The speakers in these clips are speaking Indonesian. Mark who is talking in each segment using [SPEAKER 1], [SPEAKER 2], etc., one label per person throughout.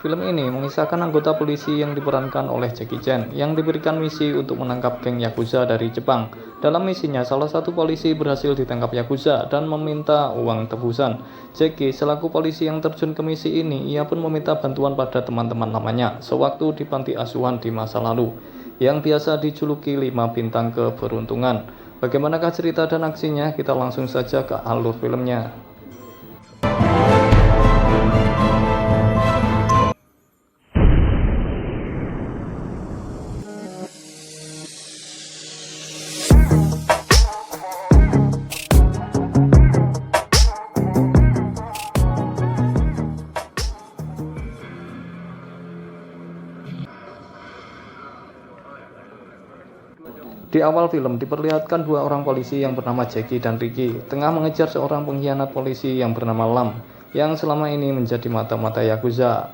[SPEAKER 1] Film ini mengisahkan anggota polisi yang diperankan oleh Jackie Chan yang diberikan misi untuk menangkap geng Yakuza dari Jepang. Dalam misinya, salah satu polisi berhasil ditangkap Yakuza dan meminta uang tebusan. Jackie, selaku polisi yang terjun ke misi ini, ia pun meminta bantuan pada teman-teman lamanya sewaktu di panti asuhan di masa lalu, yang biasa dijuluki 5 bintang keberuntungan. Bagaimanakah cerita dan aksinya? Kita langsung saja ke alur filmnya. Di awal film diperlihatkan dua orang polisi yang bernama Jackie dan Ricky tengah mengejar seorang pengkhianat polisi yang bernama Lam yang selama ini menjadi mata-mata Yakuza.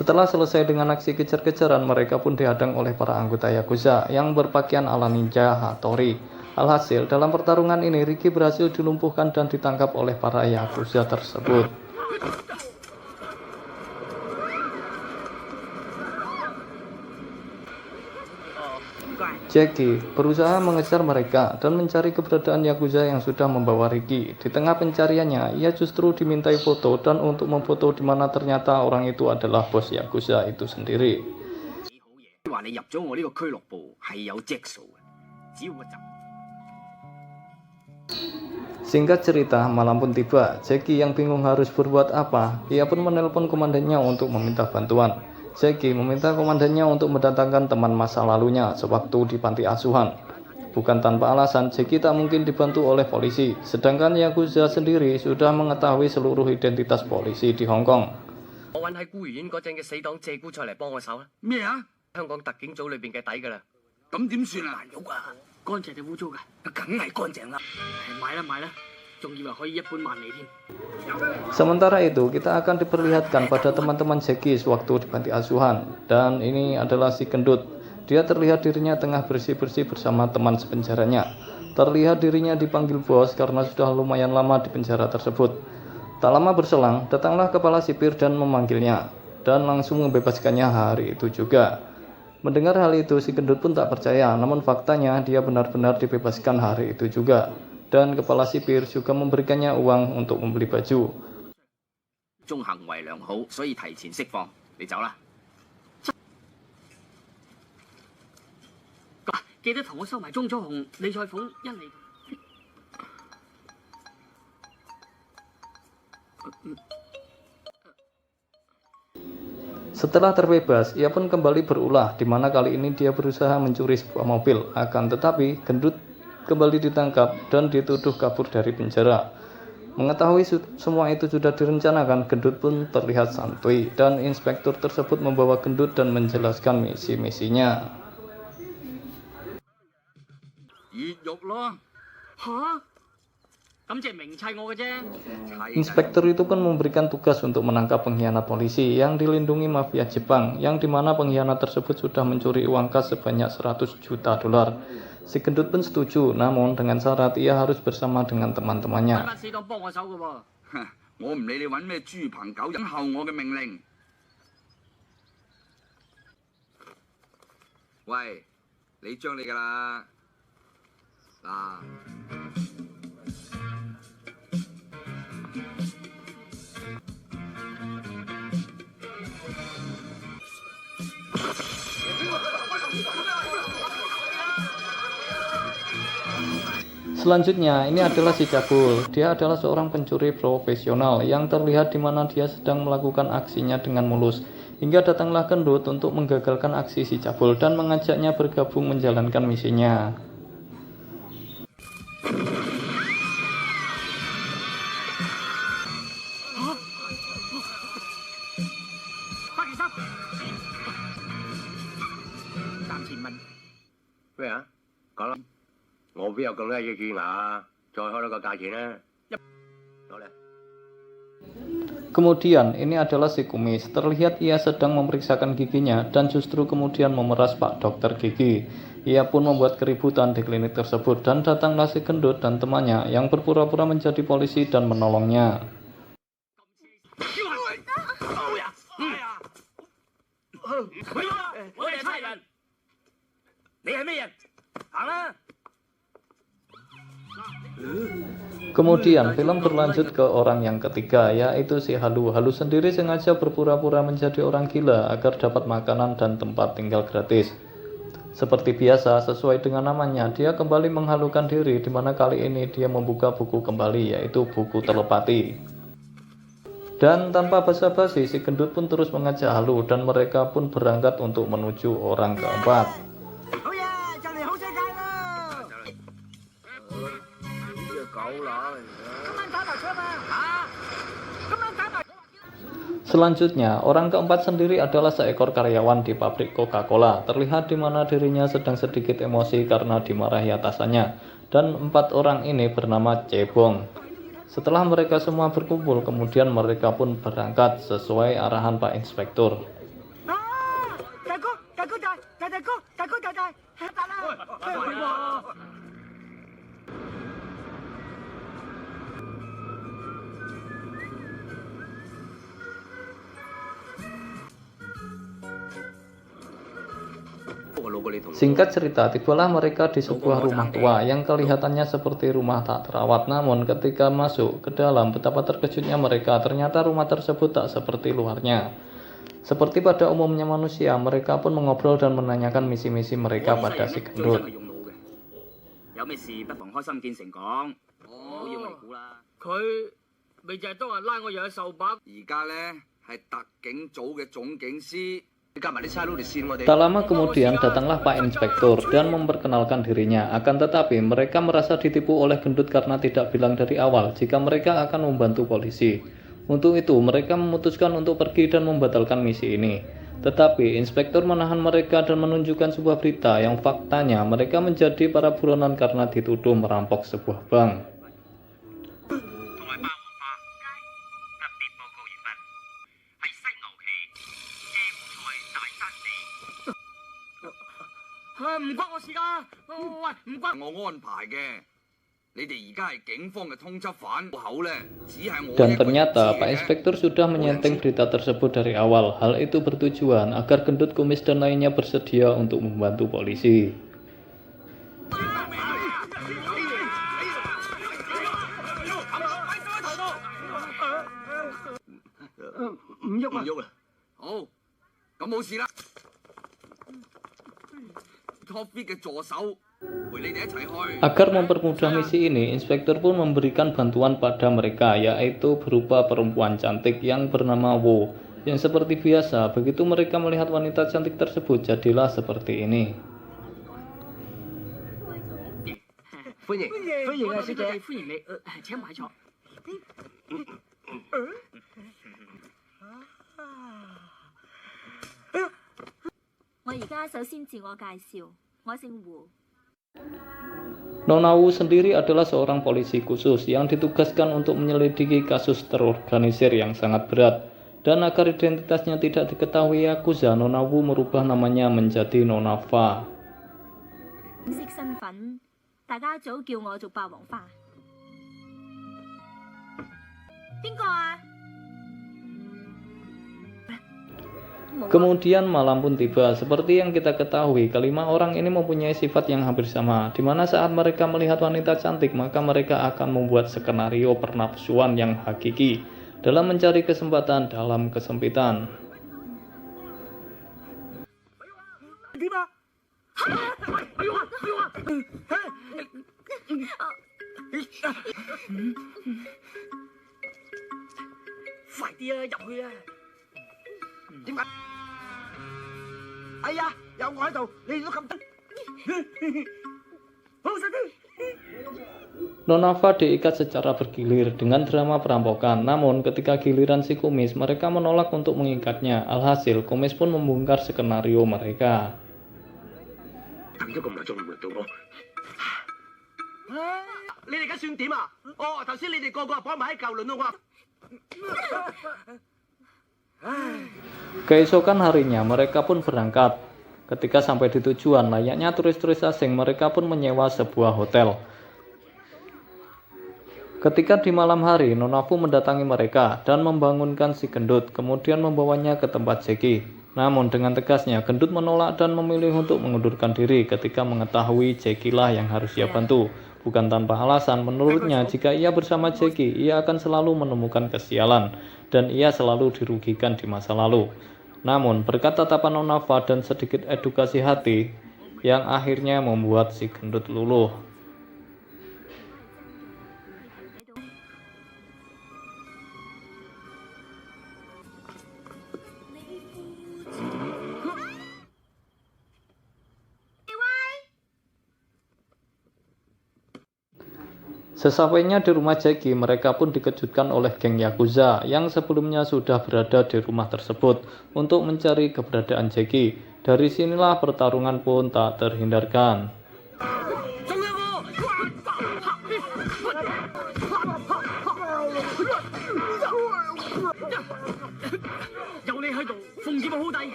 [SPEAKER 1] Setelah selesai dengan aksi kejar-kejaran, mereka pun dihadang oleh para anggota Yakuza yang berpakaian ala ninja Hattori. Alhasil, dalam pertarungan ini Ricky berhasil dilumpuhkan dan ditangkap oleh para Yakuza tersebut. Jackie berusaha mengejar mereka dan mencari keberadaan Yakuza yang sudah membawa Ricky. Di tengah pencariannya, ia justru dimintai foto dan untuk memfoto di mana ternyata orang itu adalah bos Yakuza itu sendiri. Singkat cerita, malam pun tiba. Jackie yang bingung harus berbuat apa, ia pun menelpon komandannya untuk meminta bantuan. Jackie meminta komandannya untuk mendatangkan teman masa lalunya sewaktu di panti asuhan. Bukan tanpa alasan, Jackie tak mungkin dibantu oleh polisi, sedangkan Yakuza sendiri sudah mengetahui seluruh identitas polisi di Hong Kong. Sementara itu, kita akan diperlihatkan pada teman-teman Jackie sewaktu di panti asuhan. Dan ini adalah si gendut. Dia terlihat dirinya tengah bersih-bersih bersama teman sepenjaranya. Terlihat dirinya dipanggil bos karena sudah lumayan lama di penjara tersebut. Tak lama berselang, datanglah kepala sipir dan memanggilnya, dan langsung membebaskannya hari itu juga. Mendengar hal itu, si gendut pun tak percaya, namun faktanya dia benar-benar dibebaskan hari itu juga. Dan kepala sipir juga memberikannya uang untuk membeli baju. Setelah terbebas, ia pun kembali berulah, di mana kali ini dia berusaha mencuri sebuah mobil. Akan tetapi, gendut kembali ditangkap dan dituduh kabur dari penjara. Mengetahui semua itu sudah direncanakan, gendut pun terlihat santuy dan inspektur tersebut membawa gendut dan menjelaskan misi-misinya. Inspektur itu pun memberikan tugas untuk menangkap pengkhianat polisi yang dilindungi mafia Jepang, yang dimana pengkhianat tersebut sudah mencuri uang kas sebanyak 100 juta dolar. Si gendut pun setuju, namun dengan syarat ia harus bersama dengan teman-temannya. Selanjutnya, ini adalah si Cabul. Dia adalah seorang pencuri profesional yang terlihat di mana dia sedang melakukan aksinya dengan mulus. Hingga datanglah gendut untuk menggagalkan aksi si Cabul dan mengajaknya bergabung menjalankan misinya.
[SPEAKER 2] 後邊有咁多嘅血牙，再開多個價錢啦。好咧。
[SPEAKER 1] Kemudian ini adalah si kumis. Terlihat ia sedang memeriksakan giginya dan justru kemudian memeras Pak Dokter Gigi. Ia pun membuat keributan di klinik tersebut dan datanglah si gendut dan temannya yang berpura-pura menjadi polisi dan menolongnya. Kemudian film berlanjut ke orang yang ketiga, yaitu si Halu. Halu sendiri sengaja berpura-pura menjadi orang gila agar dapat makanan dan tempat tinggal gratis. Seperti biasa, sesuai dengan namanya, dia kembali menghalukan diri, di mana kali ini dia membuka buku kembali, yaitu buku telepati. Dan tanpa basa-basi, si gendut pun terus mengajak Halu dan mereka pun berangkat untuk menuju orang keempat. Selanjutnya, orang keempat sendiri adalah seekor karyawan di pabrik Coca-Cola. Terlihat di mana dirinya sedang sedikit emosi karena dimarahi atasannya. Dan 4 orang ini bernama Cebong. Setelah mereka semua berkumpul, kemudian mereka pun berangkat sesuai arahan Pak Inspektur. Singkat cerita, tibalah mereka di sebuah rumah tua yang kelihatannya seperti rumah tak terawat. Namun ketika masuk ke dalam, betapa terkejutnya mereka. Ternyata rumah tersebut tak seperti luarnya. Seperti pada umumnya manusia, mereka pun mengobrol dan menanyakan misi-misi mereka pada si gendut. Tak lama kemudian datanglah Pak Inspektur dan memperkenalkan dirinya. Akan tetapi mereka merasa ditipu oleh gendut karena tidak bilang dari awal jika mereka akan membantu polisi. Untuk itu mereka memutuskan untuk pergi dan membatalkan misi ini. Tetapi inspektur menahan mereka dan menunjukkan sebuah berita yang faktanya mereka menjadi para buronan karena dituduh merampok sebuah bank. Dan ternyata Pak Inspektur sudah menyenteng berita tersebut dari awal. Hal itu bertujuan agar gendut, kumis dan lainnya bersedia untuk membantu polisi. Agar mempermudah misi ini, inspektur pun memberikan bantuan pada mereka, yaitu berupa perempuan cantik yang bernama Wo. Yang seperti biasa, begitu mereka melihat wanita cantik tersebut, jadilah seperti ini. Nona Wu sendiri adalah seorang polisi khusus yang ditugaskan untuk menyelidiki kasus terorganisir yang sangat berat. Dan agar identitasnya tidak diketahui Yakuza, Nona Wu merubah namanya menjadi Nona Fa. Kemudian malam pun tiba. Seperti yang kita ketahui, kelima orang ini mempunyai sifat yang hampir sama, di mana saat mereka melihat wanita cantik, maka mereka akan membuat skenario pernafsuan yang hakiki dalam mencari kesempatan dalam kesempitan. Nona Fa diikat secara bergilir dengan drama perampokan. Namun ketika giliran si kumis, mereka menolak untuk mengikatnya. Alhasil kumis pun membongkar skenario mereka.
[SPEAKER 2] 你哋而家算點啊？哦，頭先你哋個個綁埋喺舊輪咯，我。
[SPEAKER 1] Keesokan harinya mereka pun berangkat. Ketika sampai di tujuan, layaknya turis-turis asing, mereka pun menyewa sebuah hotel. Ketika di malam hari, Nona Fu mendatangi mereka dan membangunkan si gendut, kemudian membawanya ke tempat Jackie. Namun dengan tegasnya, gendut menolak dan memilih untuk mengundurkan diri ketika mengetahui Jackie lah yang harus ia bantu. Bukan tanpa alasan, menurutnya jika ia bersama Jackie, ia akan selalu menemukan kesialan, dan ia selalu dirugikan di masa lalu. Namun, berkat tatapan Nona Fu dan sedikit edukasi hati, yang akhirnya membuat si gendut luluh. Sesampainya di rumah Jackie, mereka pun dikejutkan oleh geng Yakuza yang sebelumnya sudah berada di rumah tersebut untuk mencari keberadaan Jackie. Dari sinilah pertarungan pun tak terhindarkan.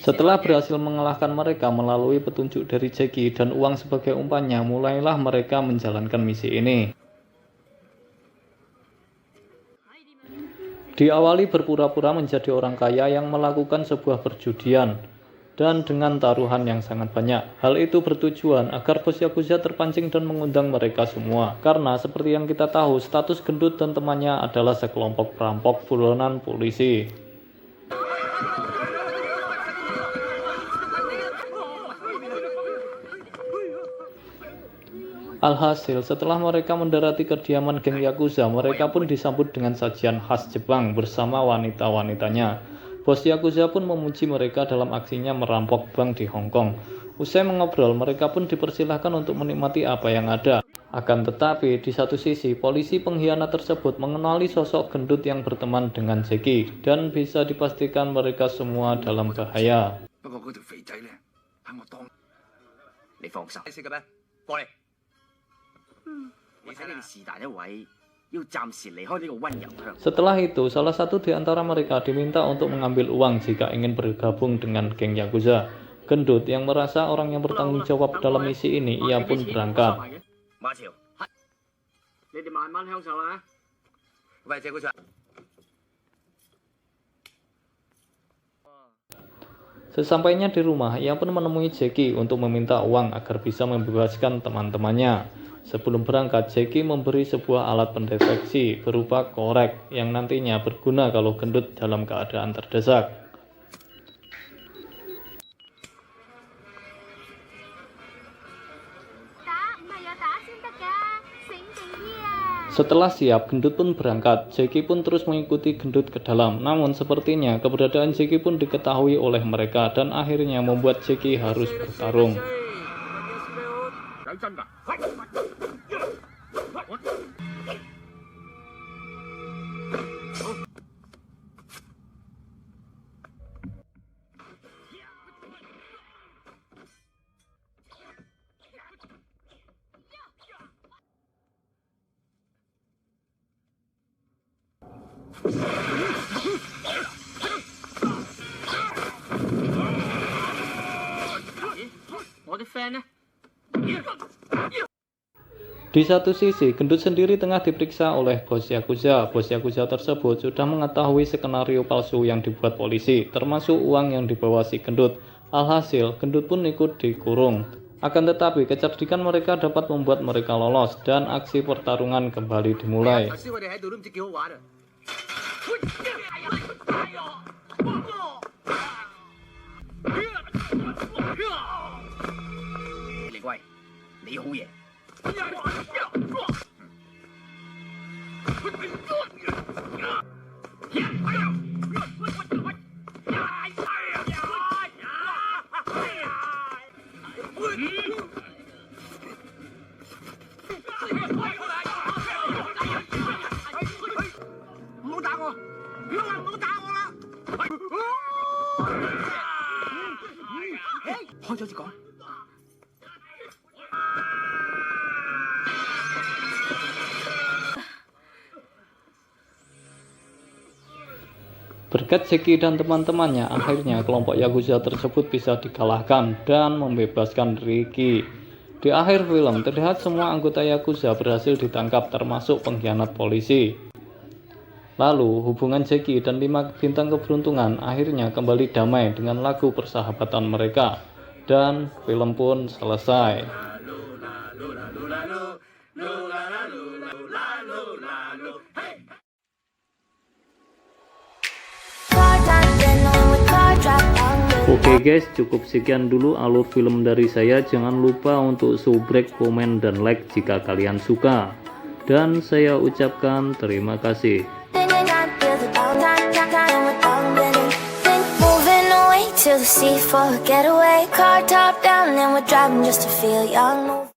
[SPEAKER 1] Setelah berhasil mengalahkan mereka melalui petunjuk dari Jackie dan uang sebagai umpannya, mulailah mereka menjalankan misi ini. Diawali berpura-pura menjadi orang kaya yang melakukan sebuah perjudian dan dengan taruhan yang sangat banyak. Hal itu bertujuan agar bos Yakuza terpancing dan mengundang mereka semua. Karena seperti yang kita tahu, status gendut dan temannya adalah sekelompok perampok buronan polisi. Alhasil, setelah mereka mendarati kediaman geng Yakuza, mereka pun disambut dengan sajian khas Jepang bersama wanita-wanitanya. Bos Yakuza pun memuji mereka dalam aksinya merampok bank di Hong Kong. Usai mengobrol, mereka pun dipersilahkan untuk menikmati apa yang ada. Akan tetapi, di satu sisi, polisi pengkhianat tersebut mengenali sosok gendut yang berteman dengan Jackie, dan bisa dipastikan mereka semua dalam bahaya. Setelah itu, salah satu di antara mereka diminta untuk mengambil uang jika ingin bergabung dengan geng Yakuza. Gendut yang merasa orang yang bertanggung jawab dalam misi ini, ia pun berangkat. Sesampainya di rumah, ia pun menemui Jackie untuk meminta uang agar bisa membebaskan teman-temannya. Sebelum berangkat, Jackie memberi sebuah alat pendeteksi berupa korek yang nantinya berguna kalau gendut dalam keadaan terdesak. Setelah siap, gendut pun berangkat. Jackie pun terus mengikuti gendut ke dalam. Namun sepertinya keberadaan Jackie pun diketahui oleh mereka dan akhirnya membuat Jackie harus bertarung. Di satu sisi, gendut sendiri tengah diperiksa oleh bos Yakuza. Bos Yakuza tersebut sudah mengetahui skenario palsu yang dibuat polisi, termasuk uang yang dibawa si gendut. Alhasil, gendut pun ikut dikurung. Akan tetapi, kecerdikan mereka dapat membuat mereka lolos dan aksi pertarungan kembali dimulai.
[SPEAKER 2] 開咗至講。
[SPEAKER 1] Berkat Jackie dan teman-temannya, akhirnya kelompok Yakuza tersebut bisa dikalahkan dan membebaskan Ricky. Di akhir film, terlihat semua anggota Yakuza berhasil ditangkap termasuk pengkhianat polisi. Lalu, hubungan Jackie dan 5 bintang keberuntungan akhirnya kembali damai dengan lagu persahabatan mereka. Dan film pun selesai. Oke guys, cukup sekian dulu alur film dari saya. Jangan lupa untuk subrek, komen, dan like jika kalian suka. Dan saya ucapkan terima kasih.
[SPEAKER 3] To the sea for a getaway, car top down and we're driving just to feel young.